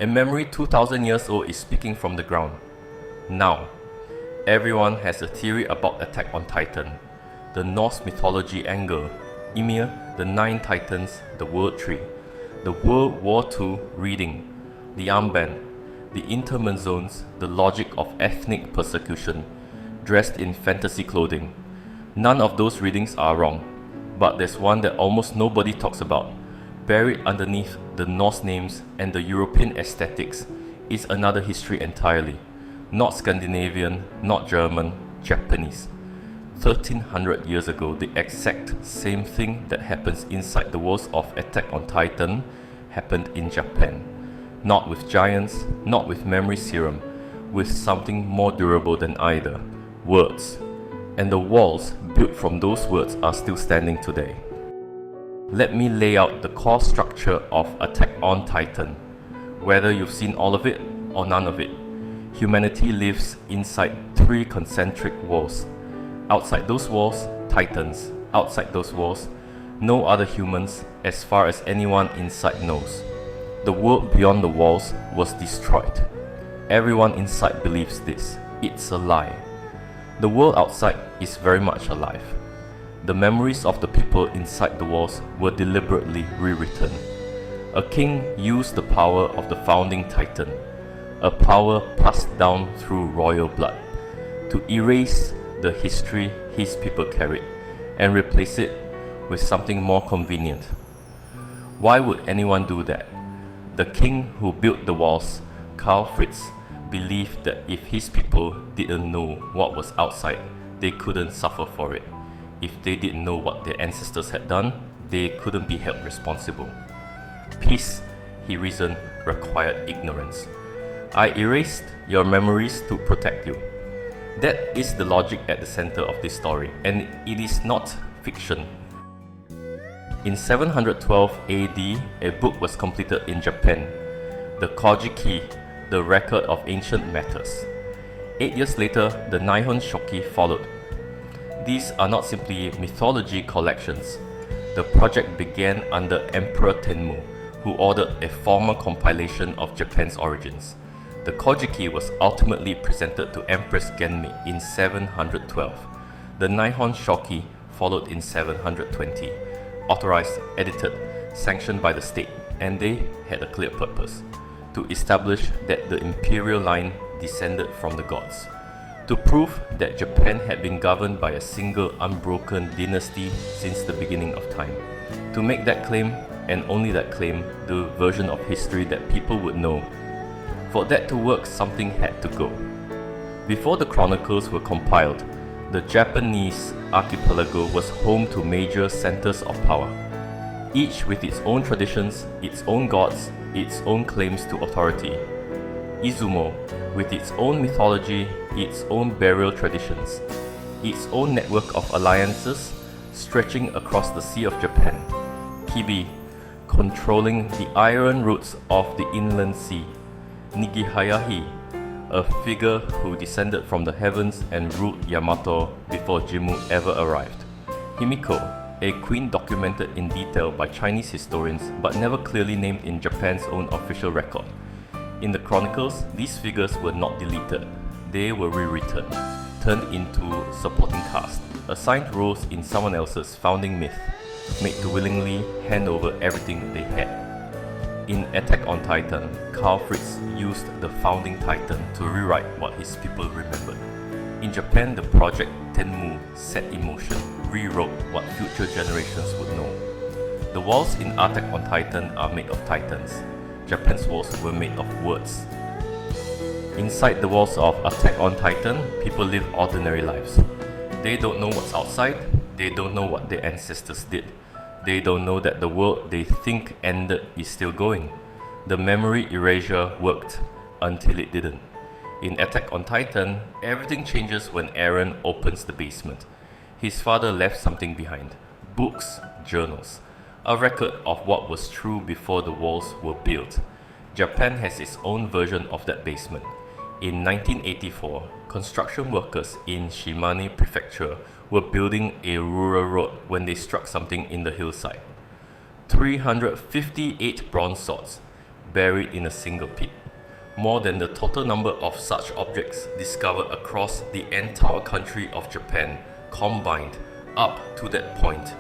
A memory 2000 years old is speaking from the ground. Now, everyone has a theory about Attack on Titan, the Norse mythology angle, Ymir, the 9 Titans, the World Tree, the World War II reading, the armband, the internment zones, the logic of ethnic persecution, dressed in fantasy clothing. None of those readings are wrong, but there's one that almost nobody talks about. Buried underneath the Norse names and the European aesthetics is another history entirely. Not Scandinavian, not German, Japanese. 1300 years ago, the exact same thing that happens inside the walls of Attack on Titan happened in Japan. Not with giants, not with memory serum, with something more durable than either, words. And the walls built from those words are still standing today. Let me lay out the core structure of Attack on Titan. Whether you've seen all of it or none of it, humanity lives inside 3 concentric walls. Outside those walls, Titans. Outside those walls, no other humans as far as anyone inside knows. The world beyond the walls was destroyed. Everyone inside believes this. It's a lie. The world outside is very much alive. The memories of the people inside the walls were deliberately rewritten. A king used the power of the founding titan, a power passed down through royal blood, to erase the history his people carried and replace it with something more convenient. Why would anyone do that? The king who built the walls, Karl Fritz, believed that if his people didn't know what was outside, they couldn't suffer for it. If they didn't know what their ancestors had done, they couldn't be held responsible. Peace, he reasoned, required ignorance. I erased your memories to protect you. That is the logic at the center of this story, and it is not fiction. In 712 AD, a book was completed in Japan, the Kojiki, the Record of Ancient Matters. 8 years later, the Nihon Shoki followed. These are not simply mythology collections. The project began under Emperor Tenmu, who ordered a formal compilation of Japan's origins. The Kojiki was ultimately presented to Empress Genmei in 712. The Nihon Shoki followed in 720. Authorized, edited, sanctioned by the state, and they had a clear purpose: to establish that the imperial line descended from the gods, to prove that Japan had been governed by a single unbroken dynasty since the beginning of time, to make that claim, and only that claim, the version of history that people would know. For that to work, something had to go. Before the chronicles were compiled, the Japanese archipelago was home to major centers of power, each with its own traditions, its own gods, its own claims to authority. Izumo, with its own mythology, its own burial traditions, its own network of alliances stretching across the Sea of Japan. Kibi, controlling the iron routes of the inland sea. Nigihayahi, a figure who descended from the heavens and ruled Yamato before Jimmu ever arrived. Himiko, a queen documented in detail by Chinese historians but never clearly named in Japan's own official record. In the chronicles, these figures were not deleted. They were rewritten, turned into supporting cast, assigned roles in someone else's founding myth, made to willingly hand over everything they had. In Attack on Titan, Karl Fritz used the founding titan to rewrite what his people remembered. In Japan, the project Tenmu set in motion, rewrote what future generations would know. The walls in Attack on Titan are made of titans. Japan's walls were made of words. Inside the walls of Attack on Titan, people live ordinary lives. They don't know what's outside, they don't know what their ancestors did. They don't know that the world they think ended is still going. The memory erasure worked until it didn't. In Attack on Titan, everything changes when Eren opens the basement. His father left something behind: books, journals, a record of what was true before the walls were built. Japan has its own version of that basement. In 1984, construction workers in Shimane Prefecture were building a rural road when they struck something in the hillside. 358 bronze swords, buried in a single pit, more than the total number of such objects discovered across the entire country of Japan combined up to that point.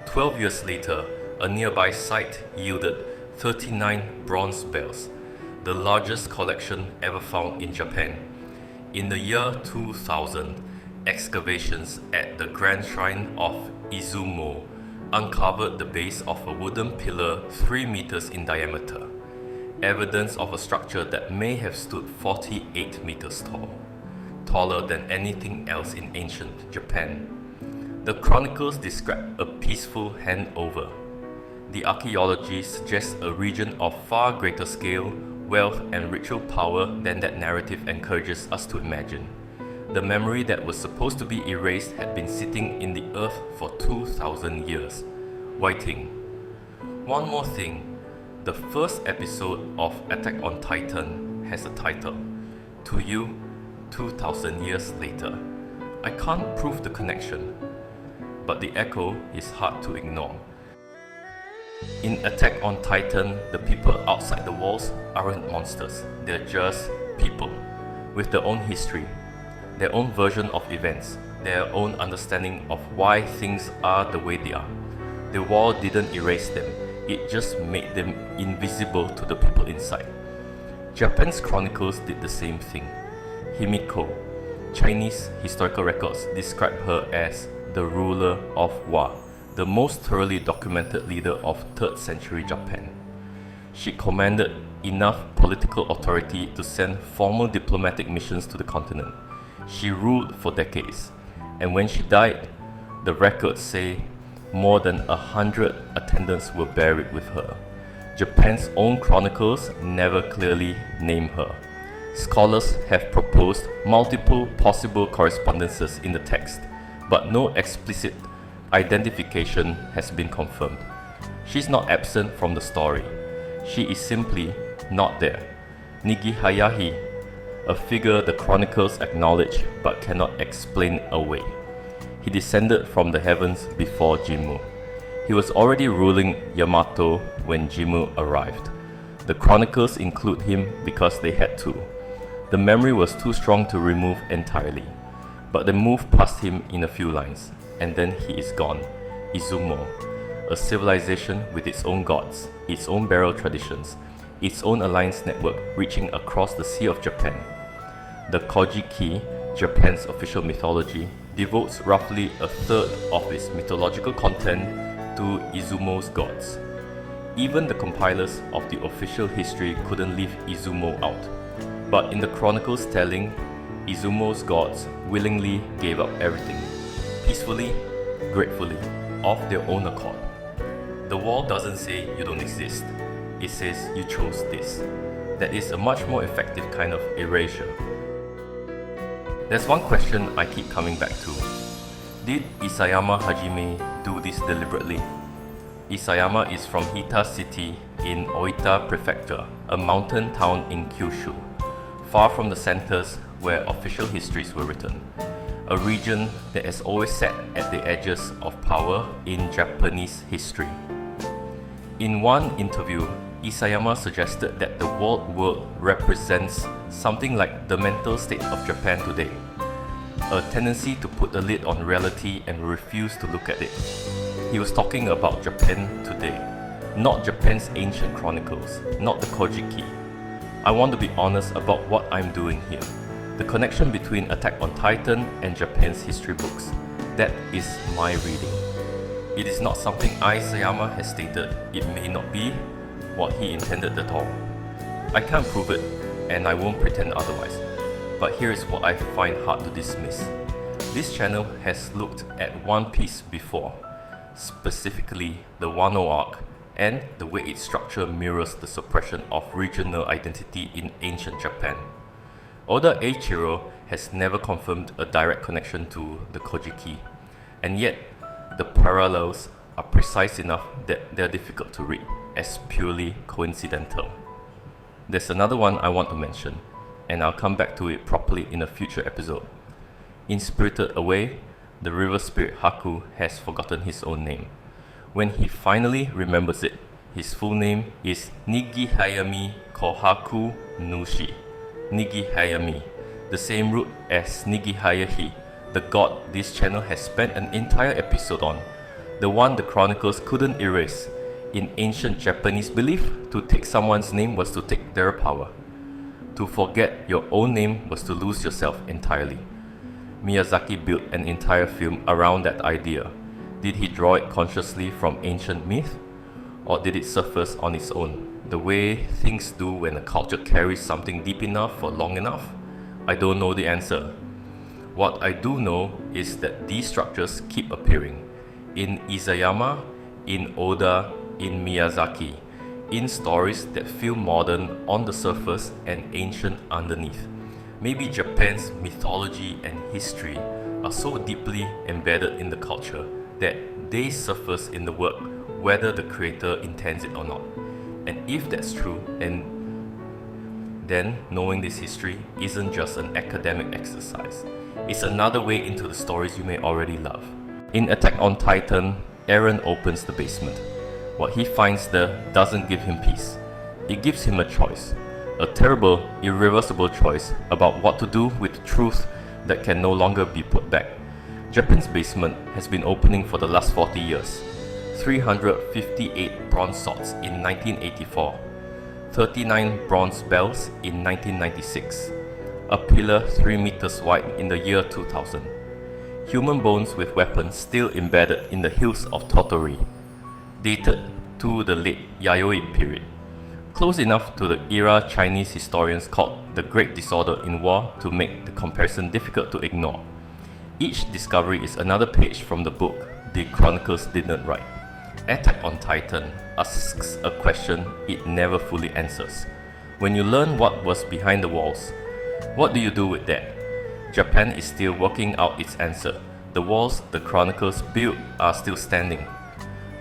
12 years later, a nearby site yielded 39 bronze bells, the largest collection ever found in Japan. In the year 2000, excavations at the Grand Shrine of Izumo uncovered the base of a wooden pillar 3 meters in diameter, evidence of a structure that may have stood 48 meters tall, taller than anything else in ancient Japan. The chronicles describe a peaceful handover. The archaeology suggests a region of far greater scale, wealth and ritual power than that narrative encourages us to imagine. The memory that was supposed to be erased had been sitting in the earth for 2,000 years, waiting. One more thing, the first episode of Attack on Titan has a title, To You, 2,000 Years Later. I can't prove the connection, but the echo is hard to ignore. In Attack on Titan, the people outside the walls aren't monsters, they're just people, with their own history, their own version of events, their own understanding of why things are the way they are. The wall didn't erase them, it just made them invisible to the people inside. Japan's chronicles did the same thing. Himiko, Chinese historical records describe her as the ruler of Wa, the most thoroughly documented leader of 3rd century Japan. She commanded enough political authority to send formal diplomatic missions to the continent. She ruled for decades, and when she died, the records say more than 100 attendants were buried with her. Japan's own chronicles never clearly name her. Scholars have proposed multiple possible correspondences in the text, but no explicit identification has been confirmed. She's not absent from the story. She is simply not there. Nigi Hayahi, a figure the chronicles acknowledge but cannot explain away. He descended from the heavens before Jimmu. He was already ruling Yamato when Jimmu arrived. The chronicles include him because they had to. The memory was too strong to remove entirely, but they moved past him in a few lines, and then he is gone. Izumo, a civilization with its own gods, its own burial traditions, its own alliance network reaching across the Sea of Japan. The Kojiki, Japan's official mythology, devotes roughly a third of its mythological content to Izumo's gods. Even the compilers of the official history couldn't leave Izumo out. But in the chronicles telling, Izumo's gods willingly gave up everything, peacefully, gratefully, of their own accord. The wall doesn't say you don't exist, it says you chose this. That is a much more effective kind of erasure. There's one question I keep coming back to. Did Isayama Hajime do this deliberately? Isayama is from Hita City in Oita Prefecture, a mountain town in Kyushu, far from the centers where official histories were written, a region that has always sat at the edges of power in Japanese history. In one interview, Isayama suggested that the walled world represents something like the mental state of Japan today, a tendency to put a lid on reality and refuse to look at it. He was talking about Japan today, not Japan's ancient chronicles, not the Kojiki. I want to be honest about what I'm doing here. The connection between Attack on Titan and Japan's history books. That is my reading. It is not something Isayama has stated. It may not be what he intended at all. I can't prove it, and I won't pretend otherwise. But here is what I find hard to dismiss. This channel has looked at One Piece before, specifically the Wano arc, and the way its structure mirrors the suppression of regional identity in ancient Japan. Oda Eiichiro has never confirmed a direct connection to the Kojiki, and yet the parallels are precise enough that they're difficult to read as purely coincidental. There's another one I want to mention, and I'll come back to it properly in a future episode. In Spirited Away, the river spirit Haku has forgotten his own name. When he finally remembers it, his full name is Nigihayami Kohaku Nushi. Nigihayami, the same root as Nigihayahi, the god this channel has spent an entire episode on, the one the chronicles couldn't erase. In ancient Japanese belief, to take someone's name was to take their power. To forget your own name was to lose yourself entirely. Miyazaki built an entire film around that idea. Did he draw it consciously from ancient myth? Or did it surface on its own, the way things do when a culture carries something deep enough for long enough? I don't know the answer. What I do know is that these structures keep appearing. In Isayama, in Oda, in Miyazaki, in stories that feel modern on the surface and ancient underneath. Maybe Japan's mythology and history are so deeply embedded in the culture that they surface in the work whether the creator intends it or not. And if that's true, then knowing this history isn't just an academic exercise. It's another way into the stories you may already love. In Attack on Titan, Eren opens the basement. What he finds there doesn't give him peace. It gives him a choice. A terrible, irreversible choice about what to do with truth that can no longer be put back. Japan's basement has been opening for the last 40 years. 358 bronze swords in 1984. 39 bronze bells in 1996. A pillar 3 meters wide in the year 2000. Human bones with weapons still embedded in the hills of Tottori. Dated to the late Yayoi period. Close enough to the era Chinese historians called the Great Disorder in War to make the comparison difficult to ignore. Each discovery is another page from the book the chronicles didn't write. Attack on Titan asks a question it never fully answers. When you learn what was behind the walls, what do you do with that? Japan is still working out its answer. The walls the chronicles built are still standing.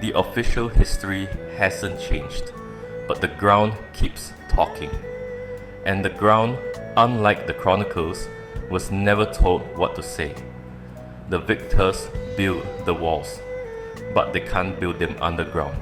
The official history hasn't changed, but the ground keeps talking. And the ground, unlike the chronicles, was never told what to say. The victors build the walls, but they can't build them underground.